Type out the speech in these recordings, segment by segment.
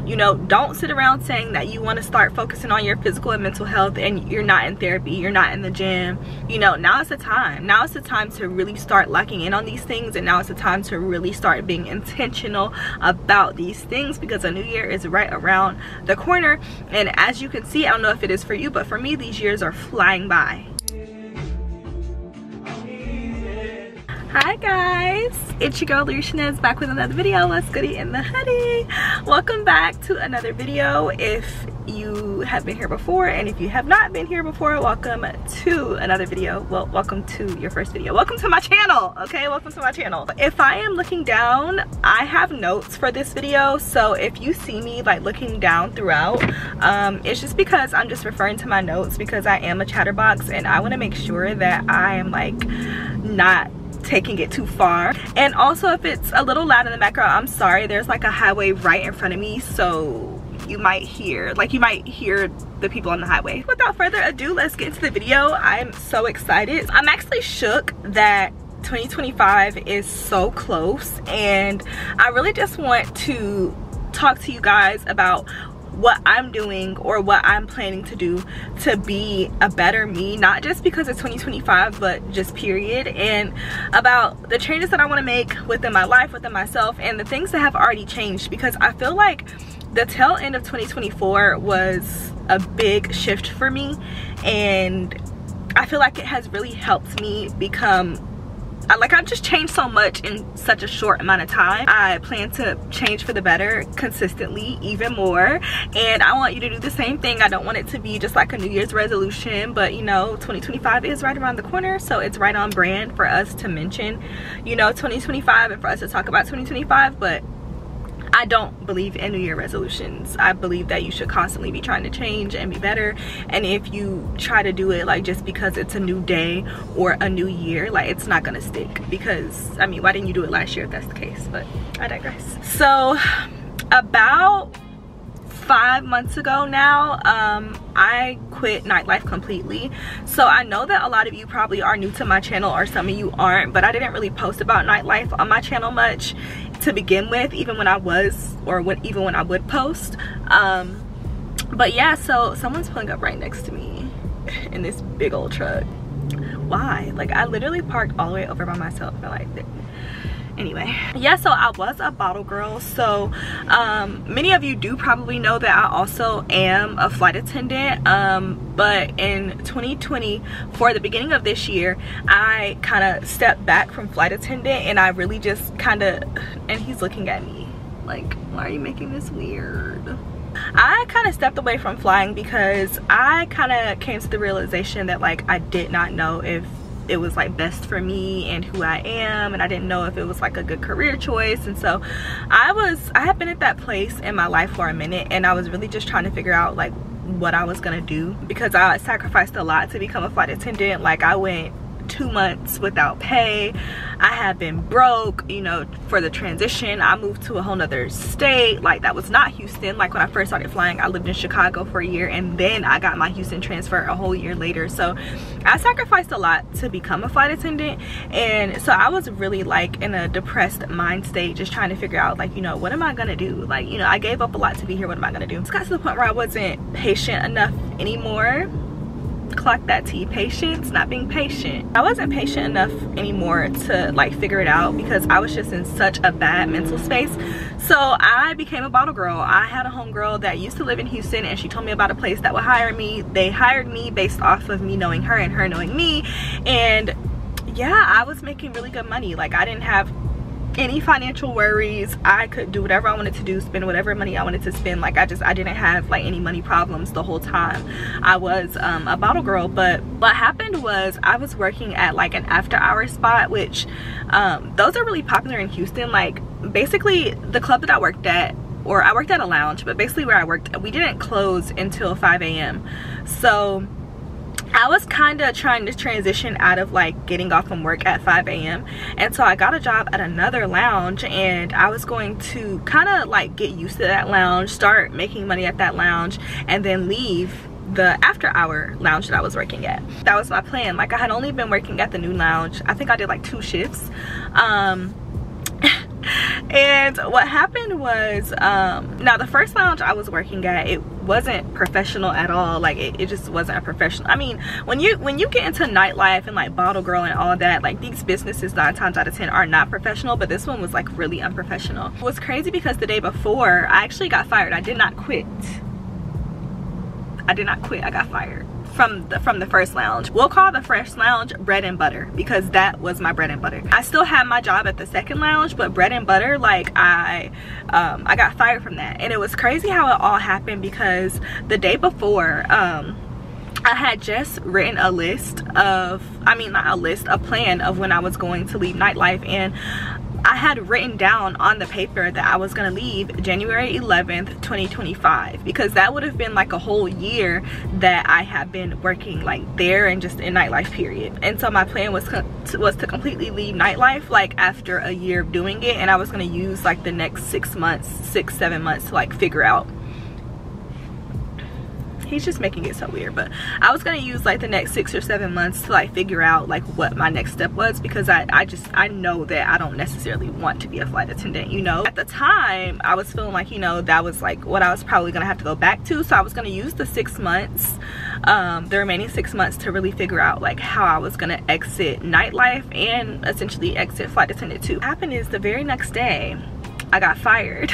You know, don't sit around saying that you want to start focusing on your physical and mental health and you're not in therapy, you're not in the gym. You know, now is the time. Now is the time to really start locking in on these things, and now is the time to really start being intentional about these things, because a new year is right around the corner. And as you can see, I don't know if it is for you, but for me, these years are flying by. Hi guys, it's your girl Lucianez back with another video. What's goody in the hoodie? Welcome back to another video. If you have been here before, and if you have not been here before, welcome to another video. Well, welcome to your first video. Welcome to my channel, okay? Welcome to my channel. If I am looking down, I have notes for this video, so if you see me like looking down throughout, it's just because I'm just referring to my notes, because I am a chatterbox and I want to make sure that I am like not taking it too far. And also, if it's a little loud in the background, I'm sorry. There's like a highway right in front of me, so you might hear the people on the highway. Without further ado, let's get into the video. I'm so excited. I'm actually shook that 2025 is so close, and I really just want to talk to you guys about what I'm doing or what I'm planning to do to be a better me, not just because it's 2025, but just period, and about the changes that I want to make within my life, within myself, and the things that have already changed, because I feel like the tail end of 2024 was a big shift for me, and I feel like it has really helped me become I've just changed so much in such a short amount of time. I plan to change for the better consistently, even more, and I want you to do the same thing. I don't want it to be just like a New Year's resolution, but you know, 2025 is right around the corner, so it's right on brand for us to mention, you know, 2025 and for us to talk about 2025. But I don't believe in New Year resolutions. I believe that you should constantly be trying to change and be better, and if you try to do it like just because it's a new day or a new year, like it's not gonna stick. Because I mean, why didn't you do it last year if that's the case? But I digress. So about 5 months ago now, I quit nightlife completely. So I know that a lot of you probably are new to my channel, or some of you aren't, but I didn't really post about nightlife on my channel much to begin with, even when I was, or even when I would post. But yeah, so someone's pulling up right next to me in this big old truck. Why? Like, I literally parked all the way over by myself, and like, anyway, yeah, so I was a bottle girl. So many of you do probably know that I also am a flight attendant, but in 2020, for the beginning of this year, I kind of stepped back from flight attendant, and I really just kind of, and he's looking at me like, why are you making this weird? I kind of stepped away from flying because I kind of came to the realization that like I did not know if it was like best for me and who I am, and I didn't know if it was like a good career choice. And so I had been at that place in my life for a minute, and I was really just trying to figure out like what I was gonna do, because I sacrificed a lot to become a flight attendant. Like, I went 2 months without pay. I have been broke, you know, for the transition. I moved to a whole nother state. Like, that was not Houston. Like, when I first started flying, I lived in Chicago for a year, and then I got my Houston transfer a whole year later. So I sacrificed a lot to become a flight attendant, and so I was really like in a depressed mind state, just trying to figure out like, you know, what am I gonna do? Like, you know, I gave up a lot to be here. What am I gonna do? It's got to the point where I wasn't patient enough anymore. Clock that T, patience, not being patient. I wasn't patient enough anymore to like figure it out, because I was just in such a bad mental space. So I became a bottle girl. I had a homegirl that used to live in Houston, and she told me about a place that would hire me. They hired me based off of me knowing her and her knowing me, and yeah, I was making really good money. Like, I didn't have any financial worries. I could do whatever I wanted to do, spend whatever money I wanted to spend. Like, I didn't have like any money problems the whole time I was a bottle girl. But what happened was, I was working at like an after hours spot, which those are really popular in Houston. Like, basically the club that I worked at, or I worked at a lounge, but basically where I worked, we didn't close until 5 a.m. So I was kind of trying to transition out of like getting off from work at 5 a.m. and so I got a job at another lounge, and I was going to kind of like get used to that lounge, start making money at that lounge, and then leave the after hour lounge that I was working at. That was my plan. Like, I had only been working at the new lounge, I think I did like 2 shifts, And what happened was, now the first lounge I was working at, it wasn't professional at all. Like it just wasn't a professional. I mean, when you get into nightlife and like bottle girl and all that, like these businesses 9 times out of 10 are not professional, but this one was like really unprofessional. It was crazy because the day before I actually got fired. I did not quit. I got fired from the first lounge. We'll call the first lounge bread and butter because that was my bread and butter. I still had my job at the second lounge, but bread and butter, like I got fired from that. And it was crazy how it all happened because the day before, I had just written a list of, a plan of when I was going to leave nightlife, and I had written down on the paper that I was gonna leave January 11th, 2025, because that would have been like a whole year that I have been working like there and just in nightlife period. And so my plan was to completely leave nightlife like after a year of doing it, and I was gonna use like the next 7 months to like figure out. He's just making it so weird, but I was gonna use like the next 6 or 7 months to like figure out like what my next step was, because I know that I don't necessarily want to be a flight attendant, you know. At the time I was feeling like, you know, that was like what I was probably gonna have to go back to, so I was gonna use the 6 months, the remaining 6 months, to really figure out like how I was gonna exit nightlife and essentially exit flight attendant too. What happened is the very next day I got fired.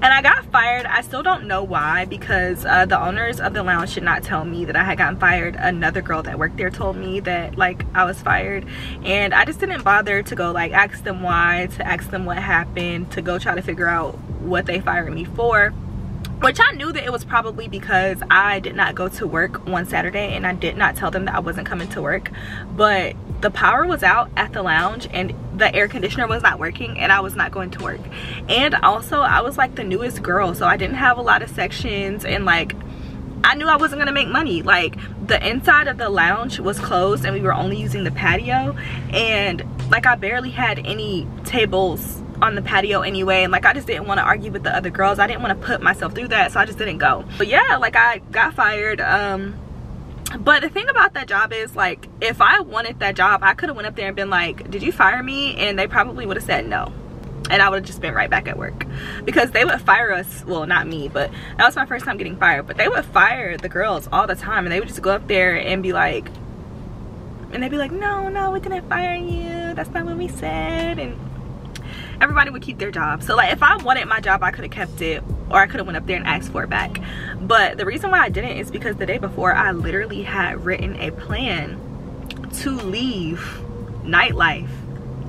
And I got fired. I still don't know why, because the owners of the lounge did not tell me that I had gotten fired. Another girl that worked there told me that like I was fired, and I just didn't bother to go like ask them why, to ask them what happened, to go try to figure out what they fired me for. Which I knew that it was probably because I did not go to work one Saturday and I did not tell them that I wasn't coming to work. But the power was out at the lounge and the air conditioner was not working and I was not going to work. And also I was like the newest girl, so I didn't have a lot of sections, and like I knew I wasn't gonna make money. Like the inside of the lounge was closed and we were only using the patio, and like I barely had any tables on the patio anyway, and like I just didn't want to argue with the other girls. I didn't want to put myself through that, so I just didn't go. But yeah, like I got fired. But the thing about that job is, like, if I wanted that job, I could have went up there and been like, did you fire me? And they probably would have said no, and I would have just been right back at work, because they would fire us. Well, not me, but that was my first time getting fired. But they would fire the girls all the time, and they would just go up there and be like, and they'd be like, no, we didn't fire you, that's not what we said. And everybody would keep their job. So like if I wanted my job, I could have kept it, or I could have went up there and asked for it back. But the reason why I didn't is because the day before I literally had written a plan to leave nightlife,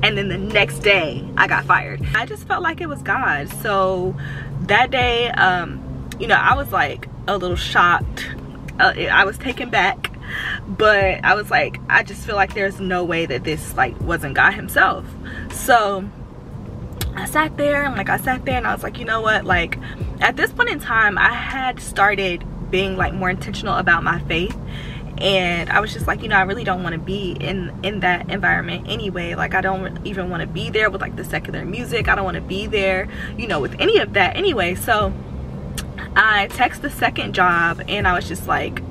and then the next day I got fired. I just felt like it was God. So that day, you know, I was like a little shocked. I was taken back, but I was like, I just feel like there's no way that this like wasn't God himself. So I sat there and I was like, you know what, like at this point in time I had started being like more intentional about my faith, and I was just like, you know, I really don't want to be in that environment anyway. Like I don't even want to be there with like the secular music. I don't want to be there, you know, with any of that anyway. So I texted the second job and I was just like,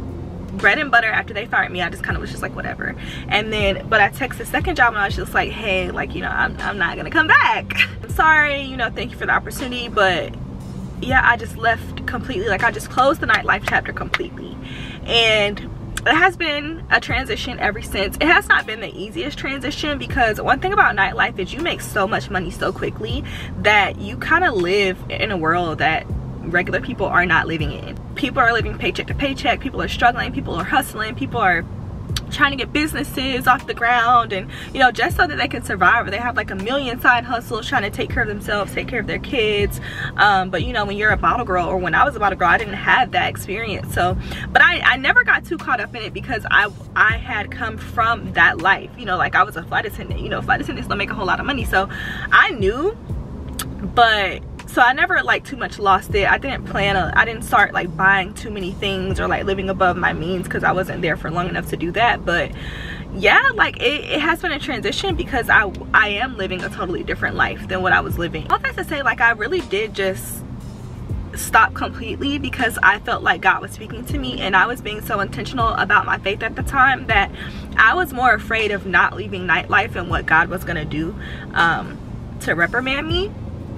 bread and butter. After they fired me, I just kind of was just like whatever. And then, but I texted the second job and I was just like, hey, like, you know, I'm not gonna come back. I'm sorry, you know, thank you for the opportunity, but yeah, I just left completely. Like I just closed the nightlife chapter completely. And it has been a transition ever since. It has not been the easiest transition, because one thing about nightlife is you make so much money so quickly that you kind of live in a world that regular people are not living in. People are living paycheck to paycheck. People are struggling. People are hustling. People are trying to get businesses off the ground, and you know, just so that they can survive. Or they have like a million side hustles trying to take care of themselves, take care of their kids. But you know, when you're a bottle girl, or when I was a bottle girl, I didn't have that experience. So, but I never got too caught up in it, because I had come from that life. You know, like I was a flight attendant. You know, flight attendants don't make a whole lot of money, so I knew. But so I never like too much lost it. I didn't start like buying too many things or like living above my means, because I wasn't there for long enough to do that. But yeah, like it has been a transition, because I am living a totally different life than what I was living. All that to say, like I really did just stop completely, because I felt like God was speaking to me, and I was being so intentional about my faith at the time that I was more afraid of not leaving nightlife and what God was gonna do. to reprimand me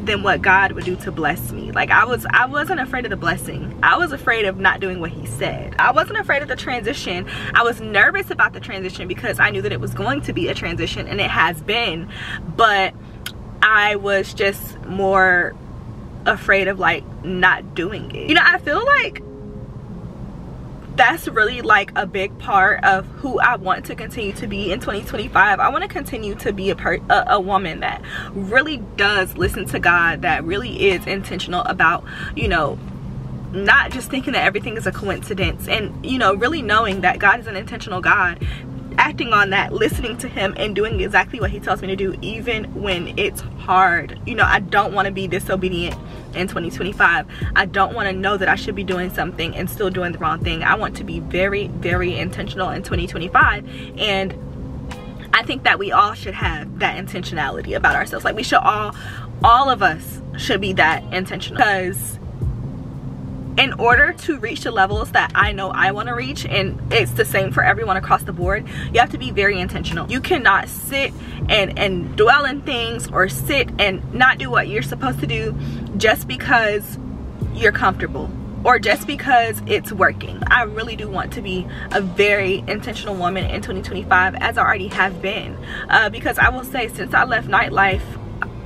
than what God would do to bless me. Like I wasn't afraid of the blessing. I was afraid of not doing what he said. I wasn't afraid of the transition. I was nervous about the transition because I knew that it was going to be a transition, and it has been, but I was just more afraid of like not doing it. You know, I feel like that's really like a big part of who I want to continue to be in 2025. I want to continue to be a woman that really does listen to God, that really is intentional about, you know, not just thinking that everything is a coincidence, and, you know, really knowing that God is an intentional God, acting on that, listening to him, and doing exactly what he tells me to do even when it's hard. You know, I don't want to be disobedient in 2025. I don't want to know that I should be doing something and still doing the wrong thing. I want to be very, very intentional in 2025, and I think that we all should have that intentionality about ourselves. Like we should all of us should be that intentional, because in order to reach the levels that I know I want to reach, and it's the same for everyone across the board, you have to be very intentional. You cannot sit and dwell in things, or sit and not do what you're supposed to do just because you're comfortable, or just because it's working. I really do want to be a very intentional woman in 2025, as I already have been, because I will say, since I left nightlife,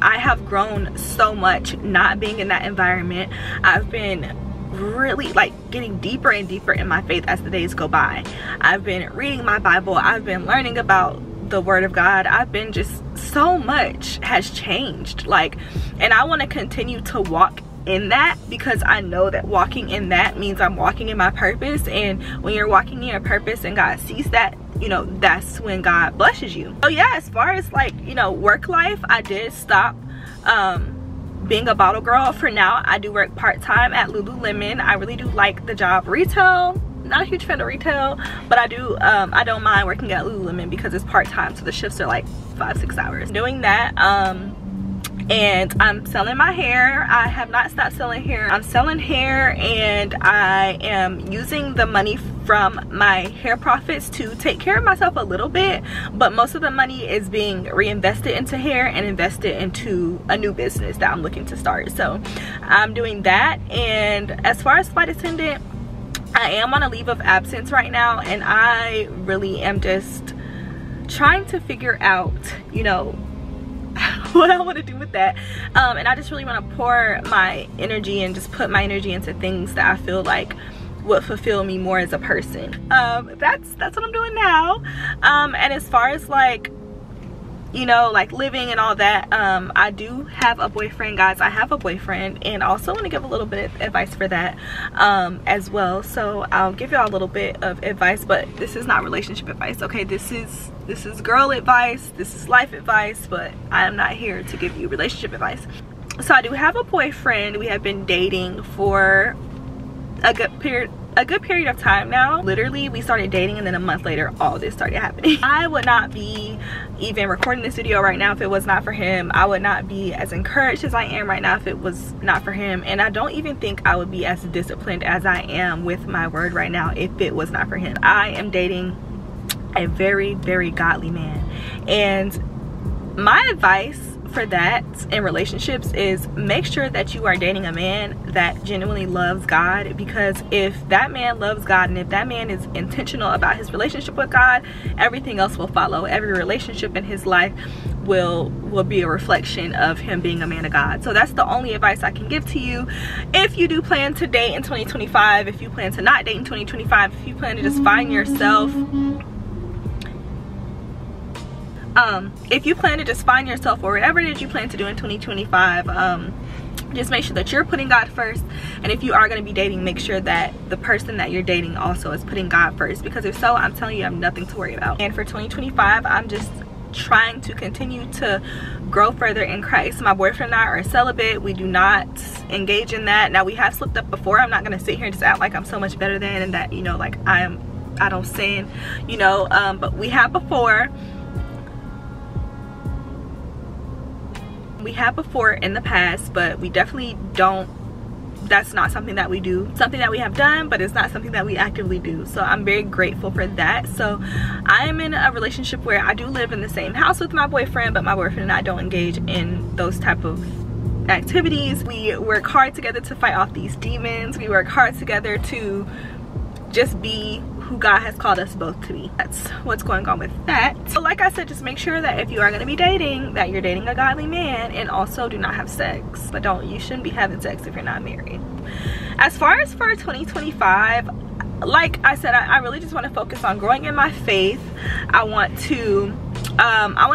I have grown so much not being in that environment. I've been really like getting deeper and deeper in my faith as the days go by. I've been reading my Bible. I've been learning about the Word of God. I've been just, so much has changed, like, and I want to continue to walk in that, because I know that walking in that means I'm walking in my purpose. And when you're walking in your purpose and God sees that, you know, that's when God blesses you. So yeah, as far as like, you know, work life, I did stop being a bottle girl for now. I do work part-time at Lululemon. I really do like the job. Retail, not a huge fan of retail, but I do I don't mind working at Lululemon because it's part-time, so the shifts are like 5-6 hours. Doing that, and I'm selling my hair. I have not stopped selling hair. I'm selling hair, and I am using the money from my hair profits to take care of myself a little bit, but most of the money is being reinvested into hair and invested into a new business that I'm looking to start. So I'm doing that. And as far as flight attendant, I am on a leave of absence right now, and I really am just trying to figure out, you know, what I want to do with that, and I just really want to pour my energy and just put my energy into things that I feel like would fulfill me more as a person. That's what I'm doing now. And as far as like, you know, like living and all that, I do have a boyfriend, guys. I have a boyfriend, and I also want to give a little bit of advice for that as well. So I'll give y'all a little bit of advice, but this is not relationship advice, okay? This is girl advice, this is life advice, but I am not here to give you relationship advice. So I do have a boyfriend. We have been dating for a good period of time now. Literally, we started dating, and then a month later all this started happening. I would not be even recording this video right now if it was not for him. I would not be as encouraged as I am right now if it was not for him, and I don't even think I would be as disciplined as I am with my word right now if it was not for him. I am dating a very, very godly man, and my advice for that in relationships is make sure that you are dating a man that genuinely loves God, because if that man loves God and if that man is intentional about his relationship with God, everything else will follow. Every relationship in his life will be a reflection of him being a man of God. So that's the only advice I can give to you. If you do plan to date in 2025, if you plan to not date in 2025, if you plan to just find yourself, if you plan to just find yourself, or whatever it is you plan to do in 2025, just make sure that you're putting God first. And if you are going to be dating, make sure that the person that you're dating also is putting God first, because if so, I'm telling you, I have nothing to worry about. And for 2025, I'm just trying to continue to grow further in Christ. My boyfriend and I are celibate. We do not engage in that. Now, we have slipped up before. I'm not going to sit here and just act like I'm so much better than, and that, you know, like I don't sin, you know, but we have before. We have before in the past, but we definitely don't that's not something that we do. Something that we have done, but it's not something that we actively do. So I'm very grateful for that. So I am in a relationship where I do live in the same house with my boyfriend, but my boyfriend and I don't engage in those type of activities. We work hard together to fight off these demons. We work hard together to just be who God has called us both to be. That's what's going on with that. So like I said, just make sure that if you are going to be dating, that you're dating a godly man, and also do not have sex. But you shouldn't be having sex if you're not married. As far as for 2025, like I said, I really just want to focus on growing in my faith. I want to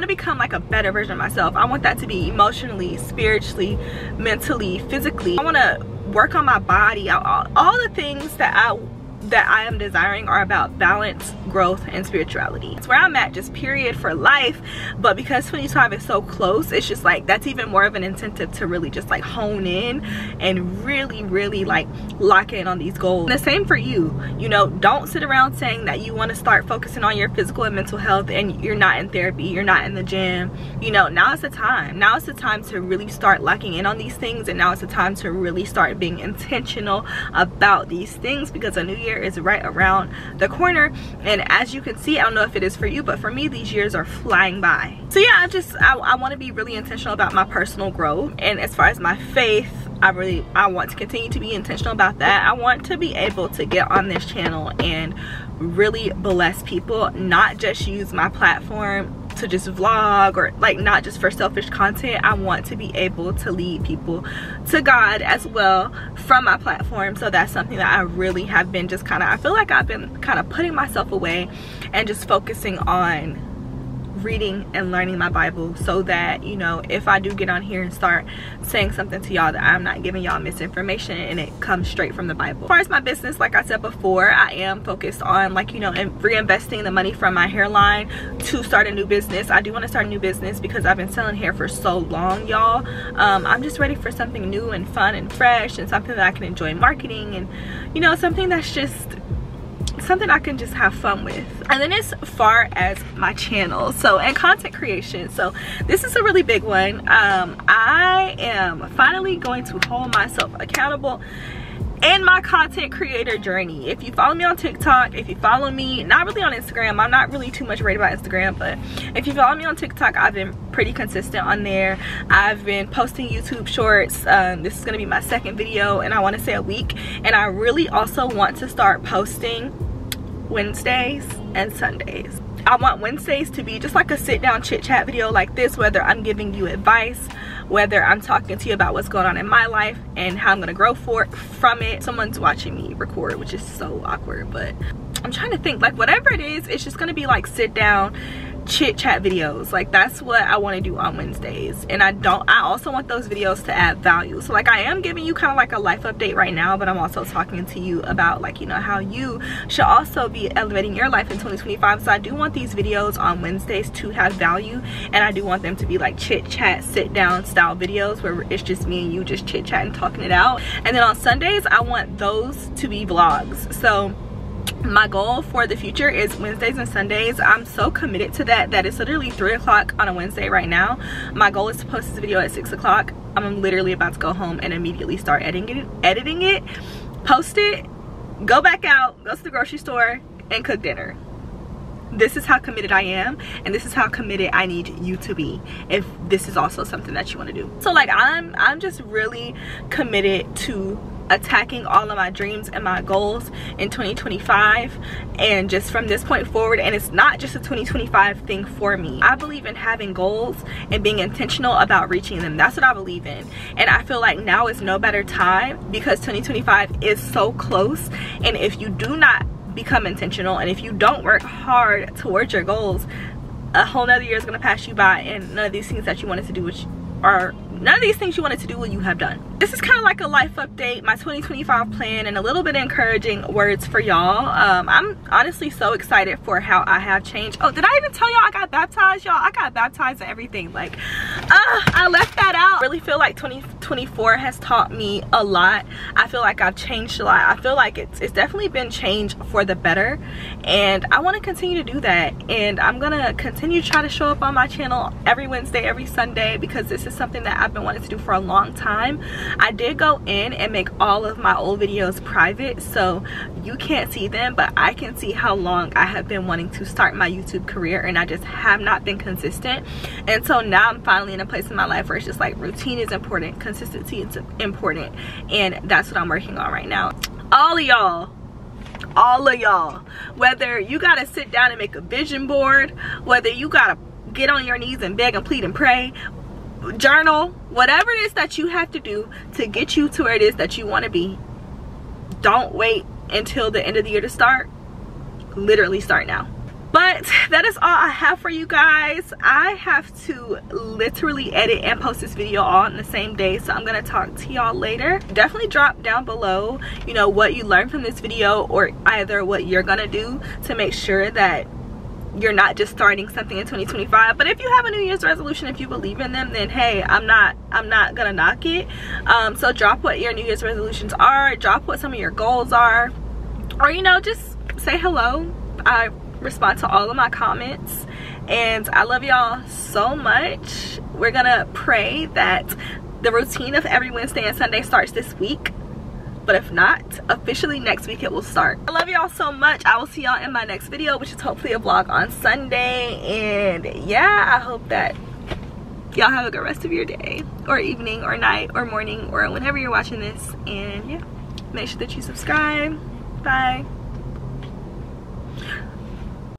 become like a better version of myself. I want that to be emotionally, spiritually, mentally, physically. I want to work on my body. All the things that I am desiring are about balance, growth, and spirituality. It's where I'm at, just period, for life. But because 2025 is so close, it's just like that's even more of an incentive to really just like hone in and really like lock in on these goals. And the same for you. You know, don't sit around saying that you want to start focusing on your physical and mental health and you're not in therapy, you're not in the gym. You know, now is the time. Now is the time to really start locking in on these things, and now is the time to really start being intentional about these things, because a new year is right around the corner. And as you can see, I don't know if it is for you, but for me, these years are flying by. So yeah, I want to be really intentional about my personal growth. And as far as my faith, I want to continue to be intentional about that. I want to be able to get on this channel and really bless people, not just use my platform to just vlog, or like not just for selfish content. I want to be able to lead people to God as well from my platform. So that's something that I really have been just kind of, I feel like I've been kind of putting myself away and just focusing on reading and learning my Bible, so that, you know, if I do get on here and start saying something to y'all, that I'm not giving y'all misinformation and it comes straight from the Bible. As far as my business, like I said before, I am focused on, like, you know, reinvesting the money from my hairline to start a new business. I do want to start a new business because I've been selling hair for so long, y'all. I'm just ready for something new and fun and fresh, and something that I can enjoy marketing, and, you know, something that's just something I can just have fun with. And then as far as my channel, so, and content creation, so this is a really big one. I am finally going to hold myself accountable in my content creator journey. If you follow me on TikTok, if you follow me, not really on Instagram, I'm not really too much worried about Instagram, but if you follow me on TikTok, I've been pretty consistent on there. I've been posting YouTube shorts. This is gonna be my second video, and I want to say a week. And I really also want to start posting Wednesdays and Sundays. I want Wednesdays to be just like a sit down chit chat video like this, whether I'm giving you advice, whether I'm talking to you about what's going on in my life and how I'm gonna grow from it. Someone's watching me record, which is so awkward, but I'm trying to think, like, whatever it is, it's just gonna be like sit down chit chat videos. Like, that's what I want to do on Wednesdays. And I also want those videos to add value. So like, I am giving you kind of like a life update right now, but I'm also talking to you about, like, you know, how you should also be elevating your life in 2025. So I do want these videos on Wednesdays to have value, and I do want them to be like chit chat, sit down style videos where it's just me and you just chit chatting, talking it out. And then on Sundays, I want those to be vlogs. So my goal for the future is Wednesdays and Sundays. I'm so committed to that it's literally 3 o'clock on a Wednesday right now. My goal is to post this video at 6 o'clock. I'm literally about to go home and immediately start editing it, post it, go back out, go to the grocery store, and cook dinner. This is how committed I am, and this is how committed I need you to be if this is also something that you want to do. So like, I'm just really committed to attacking all of my dreams and my goals in 2025, and just from this point forward. And it's not just a 2025 thing for me. I believe in having goals and being intentional about reaching them. That's what I believe in, and I feel like now is no better time, because 2025 is so close. And if you do not become intentional, and if you don't work hard towards your goals, a whole nother year is going to pass you by, and none of these things that you wanted to do, none of these things you wanted to do, will you have done. This is kind of like a life update, my 2025 plan, and a little bit of encouraging words for y'all. I'm honestly so excited for how I have changed. Oh, did I even tell y'all I got baptized, y'all? I got baptized and everything. Like, I left that out. I really feel like 2024 has taught me a lot. I feel like I've changed a lot. I feel like it's definitely been changed for the better, and I want to continue to do that. And I'm gonna continue to try to show up on my channel every Wednesday, every Sunday, because this is something that I've I've been wanting to do for a long time. I did go in and make all of my old videos private, so you can't see them, but I can see how long I have been wanting to start my YouTube career, and I just have not been consistent. And so now I'm finally in a place in my life where it's just like routine is important, consistency is important, and that's what I'm working on right now. All of y'all, whether you gotta sit down and make a vision board, whether you gotta get on your knees and beg and plead and pray, journal, whatever it is that you have to do to get you to where it is that you want to be, don't wait until the end of the year to start. Literally start now. But that is all I have for you guys. I have to literally edit and post this video all in the same day, so I'm gonna talk to y'all later. Definitely drop down below, you know, what you learned from this video, or either what you're gonna do to make sure that you're not just starting something in 2025. But if you have a New Year's resolution, if you believe in them, then hey, I'm not gonna knock it. So drop what your New Year's resolutions are, drop what some of your goals are, or you know, just say hello. I respond to all of my comments, and I love y'all so much. We're gonna pray that the routine of every Wednesday and Sunday starts this week, but if not, officially next week it will start. I love y'all so much. I will see y'all in my next video, which is hopefully a vlog on Sunday. And yeah, I hope that y'all have a good rest of your day, or evening, or night, or morning, or whenever you're watching this. And yeah, make sure that you subscribe. Bye.